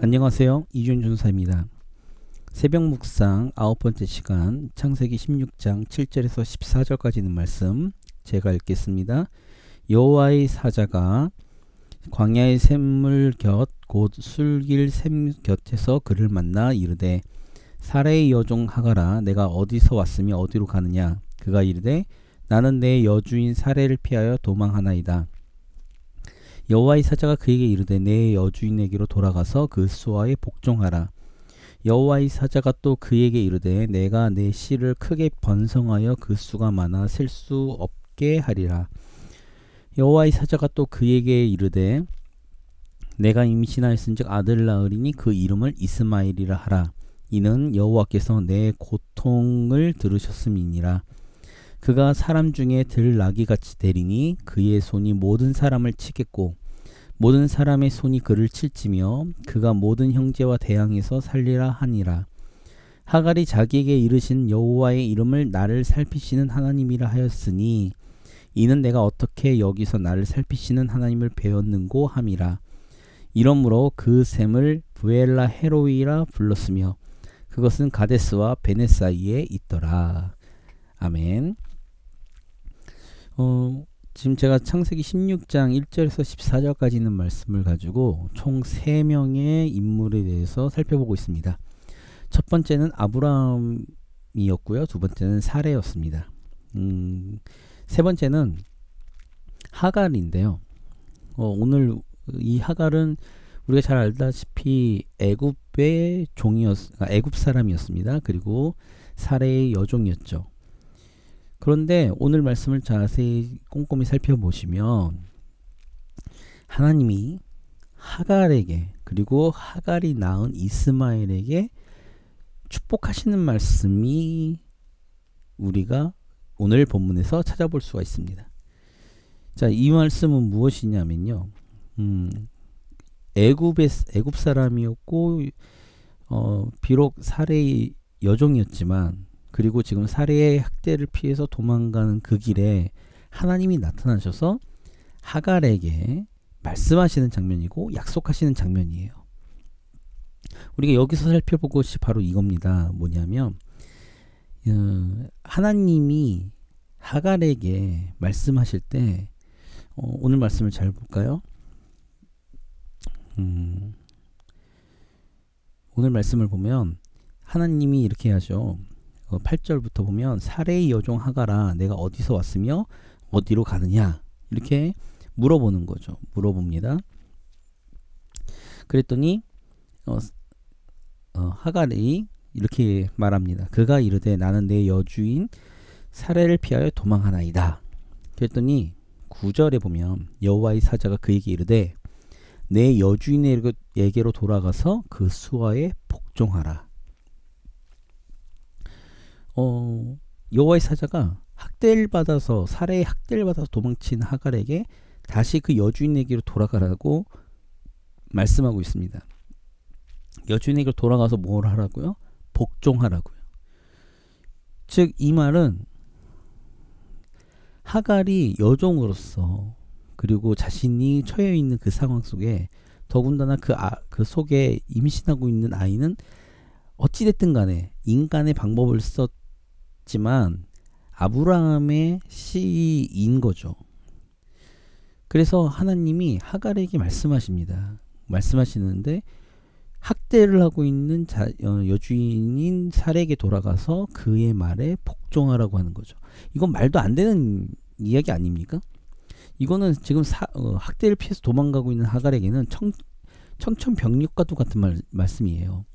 안녕하세요. 이준 전사입니다. 새벽 묵상 9번째 시간 창세기 16장 7절에서 14절까지 있는 말씀 제가 읽겠습니다. 여호와의 사자가 광야의 샘물 곁 곧 술길 샘 곁에서 그를 만나 이르되 사레의 여종 하가라 내가 어디서 왔으며 어디로 가느냐. 그가 이르되 나는 내 여주인 사레를 피하여 도망하나이다. 여호와의 사자가 그에게 이르되 내 여주인에게로 돌아가서 그 수하에 복종하라. 여호와의 사자가 또 그에게 이르되 내가 내 씨를 크게 번성하여 그 수가 많아 셀 수 없게 하리라. 여호와의 사자가 또 그에게 이르되 내가 임신하였은즉 아들을 낳으리니 그 이름을 이스마엘이라 하라. 이는 여호와께서 내 고통을 들으셨음이니라. 그가 사람 중에 들나귀같이 되리니 그의 손이 모든 사람을 치겠고 모든 사람의 손이 그를 칠지며 그가 모든 형제와 대항해서 살리라 하니라. 하갈이 자기에게 이르신 여호와의 이름을 나를 살피시는 하나님이라 하였으니 이는 내가 어떻게 여기서 나를 살피시는 하나님을 배웠는고 함이라. 이러므로 그 샘을 부엘라 헤로이라 불렀으며 그것은 가데스와 베네 사이에 있더라. 아멘. 지금 제가 창세기 16장 1절에서 14절까지 있는 말씀을 가지고 총 3명의 인물에 대해서 살펴보고 있습니다. 첫 번째는 아브라함이었고요. 두 번째는 사레였습니다. 세 번째는 하갈인데요. 오늘 이 하갈은 우리가 잘 알다시피 애굽의 애굽 사람이었습니다. 그리고 사레의 여종이었죠. 그런데 오늘 말씀을 자세히 꼼꼼히 살펴보시면 하나님이 하갈에게 그리고 하갈이 낳은 이스마엘에게 축복하시는 말씀이 우리가 오늘 본문에서 찾아볼 수가 있습니다. 자, 이 말씀은 무엇이냐면요. 애굽 사람이었고 비록 사레의 여종이었지만 그리고 지금 사레의 학대를 피해서 도망가는 그 길에 하나님이 나타나셔서 하갈에게 말씀하시는 장면이고 약속하시는 장면이에요. 우리가 여기서 살펴볼 것이 바로 이겁니다. 뭐냐면 하나님이 하갈에게 말씀하실 때 오늘 말씀을 잘 볼까요? 오늘 말씀을 보면 하나님이 이렇게 하죠. 8절부터 보면 사레의 여종 하가라 내가 어디서 왔으며 어디로 가느냐 이렇게 물어보는 거죠. 물어봅니다. 그랬더니 하갈이 이렇게 말합니다. 그가 이르되 나는 내 여주인 사레를 피하여 도망하나이다. 그랬더니 9절에 보면 여호와의 사자가 그에게 이르되 내 여주인에게로 돌아가서 그 수하에 복종하라. 여호와의 사자가 사레의 학대를 받아서 도망친 하갈에게 다시 그 여주인에게로 돌아가라고 말씀하고 있습니다. 여주인에게로 돌아가서 뭘 하라고요? 복종하라고요. 즉 이 말은 하갈이 여종으로서 그리고 자신이 처해 있는 그 상황 속에 더군다나 그 속에 임신하고 있는 아이는 어찌됐든 간에 인간의 방법을 썼지만 아브라함의 씨인 거죠. 그래서 하나님이 하갈에게 말씀하십니다. 말씀하시는데 학대를 하고 있는 여주인인 사레에게 돌아가서 그의 말에 복종하라고 하는 거죠. 이건 말도 안 되는 이야기 아닙니까? 이거는 지금 학대를 피해서 도망가고 있는 하갈에게는 청천벽력과도 같은 말씀이에요.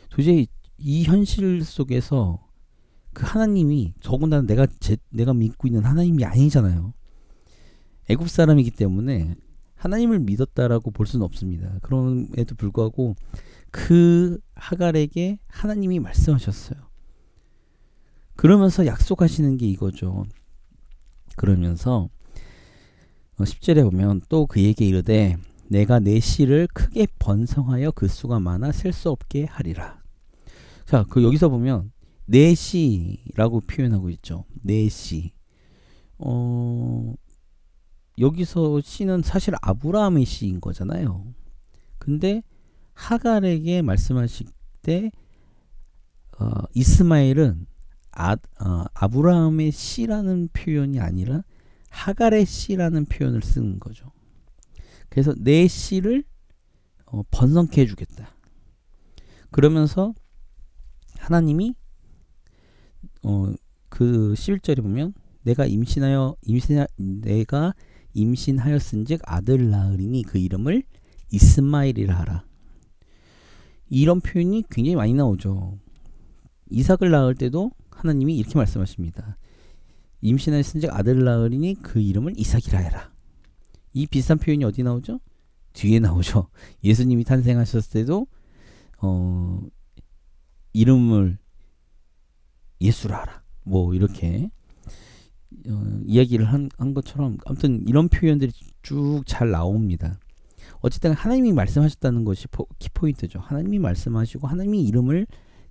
도저히 이 현실 속에서 그 하나님이 더군다나 내가 믿고 있는 하나님이 아니잖아요. 애굽 사람이기 때문에 하나님을 믿었다라고 볼 수는 없습니다. 그럼에도 불구하고 그 하갈에게 하나님이 말씀하셨어요. 그러면서 약속하시는 게 이거죠. 그러면서 10절에 보면 또 그에게 이르되 내가 내 씨를 크게 번성하여 그 수가 많아 셀 수 없게 하리라. 자, 여기서 보면 내 씨라고 표현하고 있죠. 내 씨. 여기서 씨는 사실 아브라함의 씨인 거잖아요. 근데 하갈에게 말씀하실 때 이스마엘은 아브라함의 씨라는 표현이 아니라 하갈의 씨라는 표현을 쓰는 거죠. 그래서 내 씨를 번성케 해주겠다. 그러면서 하나님이 그 11절에 보면 내가 임신하였은즉 아들 낳으리니 그 이름을 이스마엘이라 하라. 이런 표현이 굉장히 많이 나오죠. 이삭을 낳을 때도 하나님이 이렇게 말씀하십니다. 임신하였은즉 아들 낳으리니 그 이름을 이삭이라 해라. 이 비슷한 표현이 어디 나오죠? 뒤에 나오죠. 예수님이 탄생하셨을 때도 이름을 예수라 하라. 뭐 이렇게 이야기를 한 것처럼 아무튼 이런 표현들이 쭉 잘 나옵니다. 어쨌든 하나님이 말씀하셨다는 것이 키포인트죠. 하나님이 말씀하시고 하나님이 이름을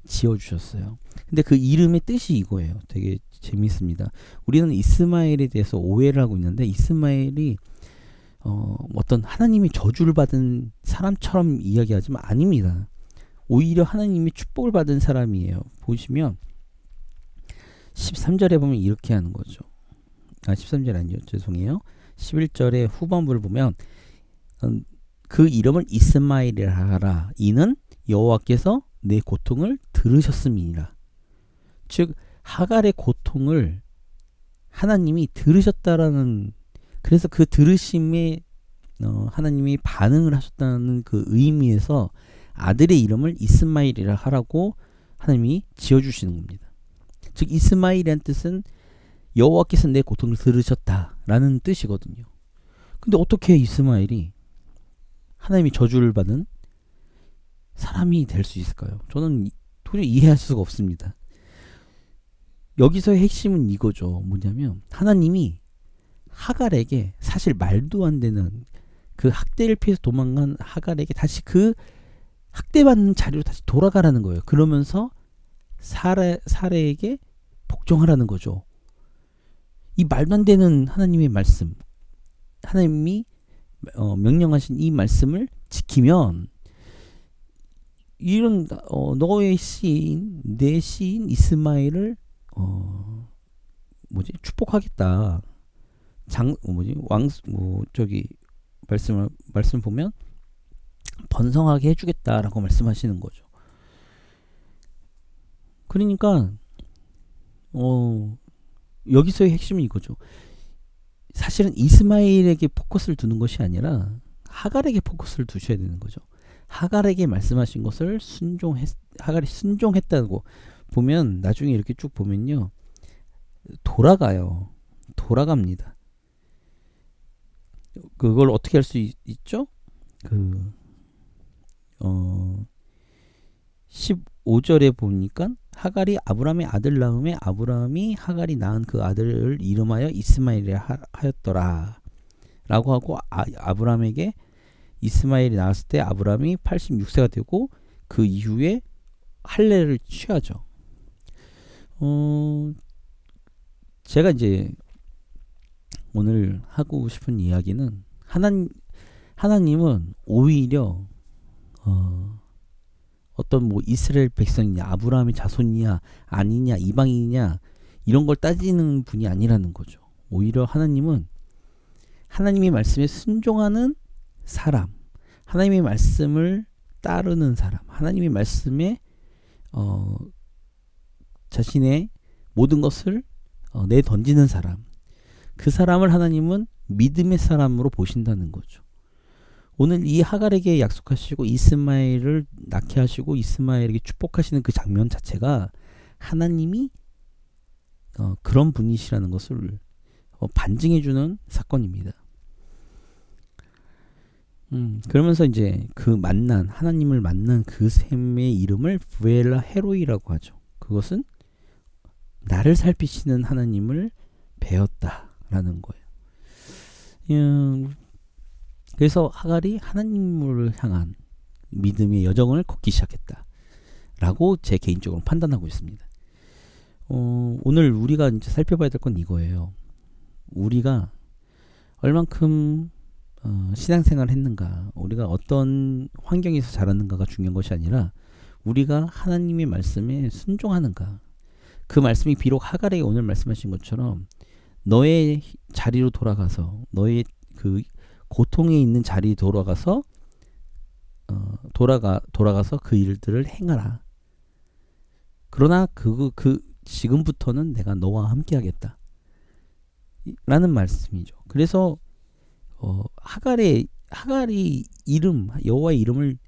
지어주셨어요. 근데 그 이름의 뜻이 이거예요. 되게 재밌습니다. 우리는 이스마엘에 대해서 오해를 하고 있는데 이스마엘이 어떤 하나님이 저주를 받은 사람처럼 이야기하지만 아닙니다. 오히려 하나님이 축복을 받은 사람이에요. 보시면 13절에 보면 이렇게 하는 거죠. 13절 아니죠. 죄송해요. 11절의 후반부를 보면 그 이름을 이스마엘이라 하라. 이는 여호와께서 내 고통을 들으셨음이니라. 즉 하갈의 고통을 하나님이 들으셨다라는, 그래서 그 들으심에 하나님이 반응을 하셨다는 그 의미에서 아들의 이름을 이스마엘이라 하라고 하나님이 지어주시는 겁니다. 즉 이스마엘이라는 뜻은 여호와께서 내 고통을 들으셨다라는 뜻이거든요. 근데 어떻게 이스마엘이 하나님이 저주를 받은 사람이 될 수 있을까요? 저는 도저히 이해할 수가 없습니다. 여기서의 핵심은 이거죠. 뭐냐면 하나님이 하갈에게 사실 말도 안 되는 그 학대를 피해서 도망간 하갈에게 다시 그 학대받는 자리로 다시 돌아가라는 거예요. 그러면서 사레에게 복종하라는 거죠. 이 말도 안 되는 하나님의 말씀, 하나님이 명령하신 이 말씀을 지키면 이런 너의 시인, 내 시인 이스마엘을 축복하겠다. 말씀 보면 번성하게 해주겠다라고 말씀하시는 거죠. 그러니까 여기서의 핵심이 이거죠. 사실은 이스마엘에게 포커스를 두는 것이 아니라 하갈에게 포커스를 두셔야 되는 거죠. 하갈에게 말씀하신 것을 하갈이 순종했다고 보면 나중에 이렇게 쭉 보면요. 돌아갑니다. 그걸 어떻게 할 수 있죠? 15절에 보니까 하갈이 아브라함의 아들 낳음에 아브라함이 하갈이 낳은 그 아들을 이름하여 이스마엘이라 하였더라 라고 하고 아브라함에게 이스마엘이 낳았을 때 아브라함이 86세가 되고 그 이후에 할례를 취하죠. 제가 이제 오늘 하고 싶은 이야기는 하나님은 오히려 어떤 이스라엘 백성이냐 아브라함의 자손이냐 아니냐 이방인이냐 이런 걸 따지는 분이 아니라는 거죠. 오히려 하나님은 하나님의 말씀에 순종하는 사람, 하나님의 말씀을 따르는 사람, 하나님의 말씀에 자신의 모든 것을 내던지는 사람, 그 사람을 하나님은 믿음의 사람으로 보신다는 거죠. 오늘 이 하갈에게 약속하시고 이스마엘을 낳게 하시고 이스마엘에게 축복하시는 그 장면 자체가 하나님이 그런 분이시라는 것을 반증해주는 사건입니다. 그러면서 이제 하나님을 만난 그 셈의 이름을 브엘라 헤로이라고 하죠. 그것은 나를 살피시는 하나님을 배웠다라는 거예요. 그래서 하갈이 하나님을 향한 믿음의 여정을 걷기 시작했다라고 제 개인적으로 판단하고 있습니다. 오늘 우리가 이제 살펴봐야 될 건 이거예요. 우리가 얼만큼 신앙생활을 했는가, 우리가 어떤 환경에서 자랐는가가 중요한 것이 아니라 우리가 하나님의 말씀에 순종하는가. 그 말씀이 비록 하갈에게 오늘 말씀하신 것처럼 너의 자리로 돌아가서, 너의 그 고통에 있는 자리에 돌아가서 돌아가서 그 일들을 행하라. 그러나 지금부터는 내가 너와 함께하겠다 라는 말씀이죠. 그래서 하갈이 여호와의 이름을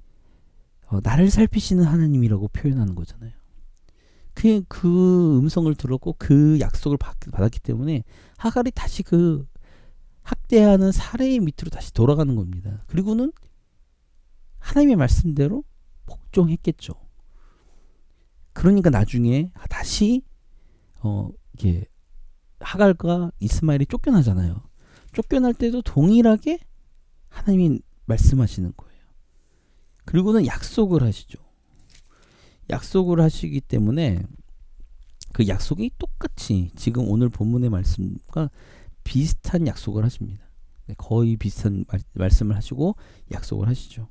나를 살피시는 하나님이라고 표현하는 거잖아요. 그 음성을 들었고 그 약속을 받았기 때문에 하갈이 다시 그 학대하는 사례의 밑으로 다시 돌아가는 겁니다. 그리고는 하나님의 말씀대로 복종했겠죠. 그러니까 나중에 다시 이게 하갈과 이스마엘이 쫓겨나잖아요. 쫓겨날 때도 동일하게 하나님이 말씀하시는 거예요. 그리고는 약속을 하시죠. 약속을 하시기 때문에 그 약속이 똑같이 지금 오늘 본문의 말씀과 비슷한 약속을 하십니다. 거의 비슷한 말씀을 하시고 약속을 하시죠.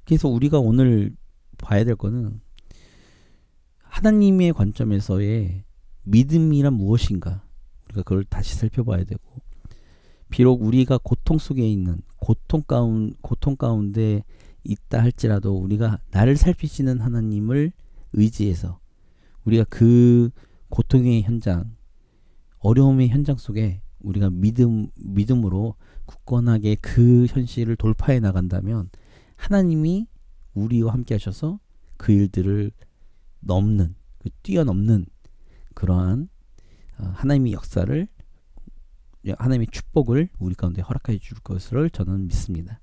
그래서 우리가 오늘 봐야 될 거는 하나님의 관점에서의 믿음이란 무엇인가, 우리가 그걸 다시 살펴봐야 되고, 비록 우리가 고통 속에 있는 고통 가운데 있다 할지라도 우리가 나를 살피시는 하나님을 의지해서 우리가 그 고통의 현장, 어려움의 현장 속에 우리가 믿음으로 굳건하게 그 현실을 돌파해 나간다면 하나님이 우리와 함께 하셔서 그 일들을 뛰어넘는 그러한 하나님의 역사를, 하나님의 축복을 우리 가운데 허락해 줄 것을 저는 믿습니다.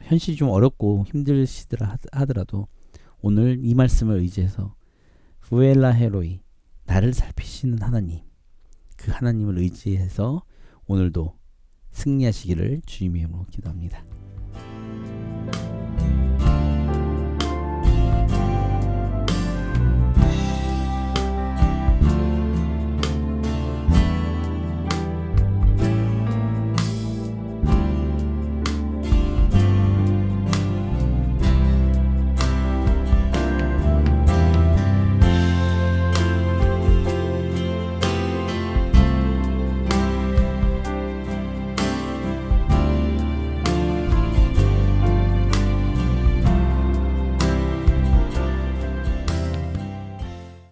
현실이 좀 어렵고 힘드시더라 하더라도 오늘 이 말씀을 의지해서 부엘라 헤로이, 나를 살피시는 하나님, 그 하나님을 의지해서 오늘도 승리하시기를 주님의 이름으로 기도합니다.